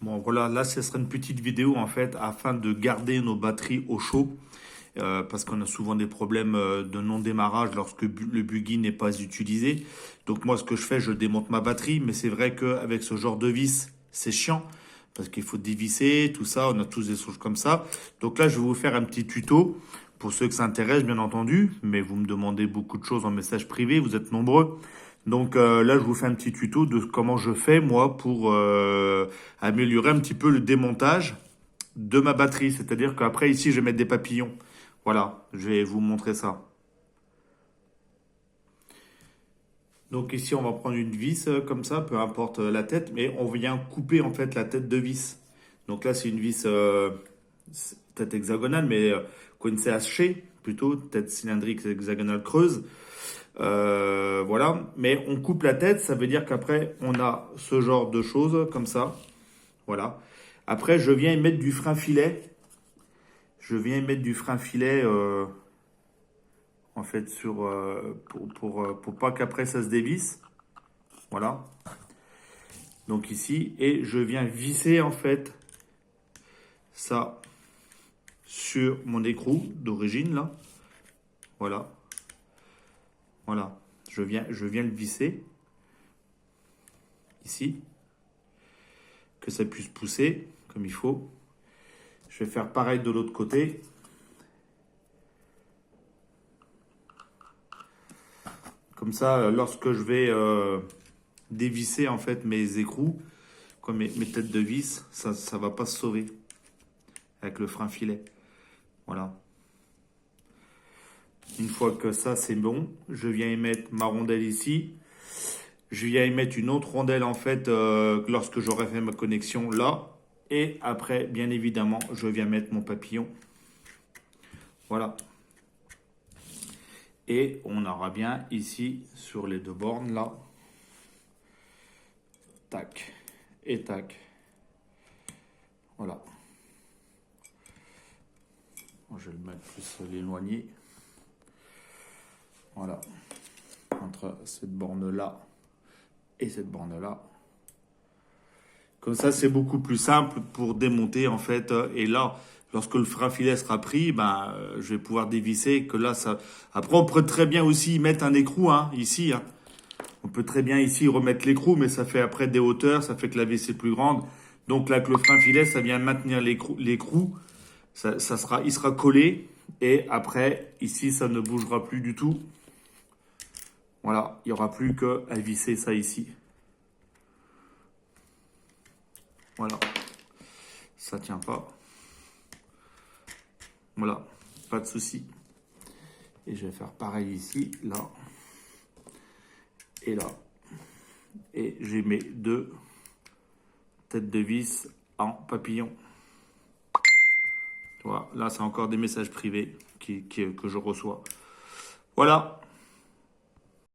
Bon, voilà, là, ce sera une petite vidéo en fait afin de garder nos batteries au chaud parce qu'on a souvent des problèmes de non-démarrage lorsque le buggy n'est pas utilisé. Donc moi, ce que je fais, je démonte ma batterie, mais c'est vrai qu'avec ce genre de vis, c'est chiant parce qu'il faut dévisser, tout ça, on a tous des choses comme ça. Donc là, je vais vous faire un petit tuto pour ceux que ça intéresse, bien entendu, mais vous me demandez beaucoup de choses en message privé, vous êtes nombreux. Donc là, je vous fais un petit tuto de comment je fais moi pour améliorer un petit peu le démontage de ma batterie. C'est-à-dire qu'après ici, je vais mettre des papillons. Voilà, je vais vous montrer ça. Donc ici, on va prendre une vis comme ça, peu importe la tête, mais on vient couper en fait la tête de vis. Donc là, c'est une vis tête hexagonale, mais coincée hachée, plutôt tête cylindrique hexagonale creuse. Voilà, mais on coupe la tête, ça veut dire qu'après on a ce genre de choses comme ça. Voilà. Après, je viens y mettre du frein filet. Je viens y mettre du frein filet en fait sur pour pas qu'après ça se dévisse. Voilà. Donc ici et je viens visser en fait ça sur mon écrou d'origine là. Voilà. Voilà. Je viens le visser ici, que ça puisse pousser comme il faut. Je vais faire pareil de l'autre côté. Comme ça, lorsque je vais dévisser en fait mes écrous, comme mes têtes de vis, ça ne va pas se sauver avec le frein filet. Voilà. Une fois que ça c'est bon, je viens y mettre ma rondelle ici. Je viens y mettre une autre rondelle en fait lorsque j'aurai fait ma connexion là. Et après, bien évidemment, je viens mettre mon papillon. Voilà. Et on aura bien ici sur les deux bornes là. Tac. Et tac. Voilà. Je vais le mettre plus l'éloigner. Voilà. Entre cette borne là et cette borne là. Comme ça, c'est beaucoup plus simple pour démonter en fait. Et là, lorsque le frein filet sera pris, ben, je vais pouvoir dévisser. Que là, ça. Après, on peut très bien aussi y mettre un écrou, hein, ici. Hein. On peut très bien ici remettre l'écrou, mais ça fait après des hauteurs, ça fait que la vis est plus grande. Donc là, avec le frein filet, ça vient maintenir l'écrou. Il sera collé. Et après, ici, ça ne bougera plus du tout. Voilà, il n'y aura plus qu'à visser ça ici. Voilà, ça tient pas. Voilà, pas de souci. Et je vais faire pareil ici, là et là. Et j'ai mes deux têtes de vis en papillon. Voilà, là c'est encore des messages privés que je reçois. Voilà.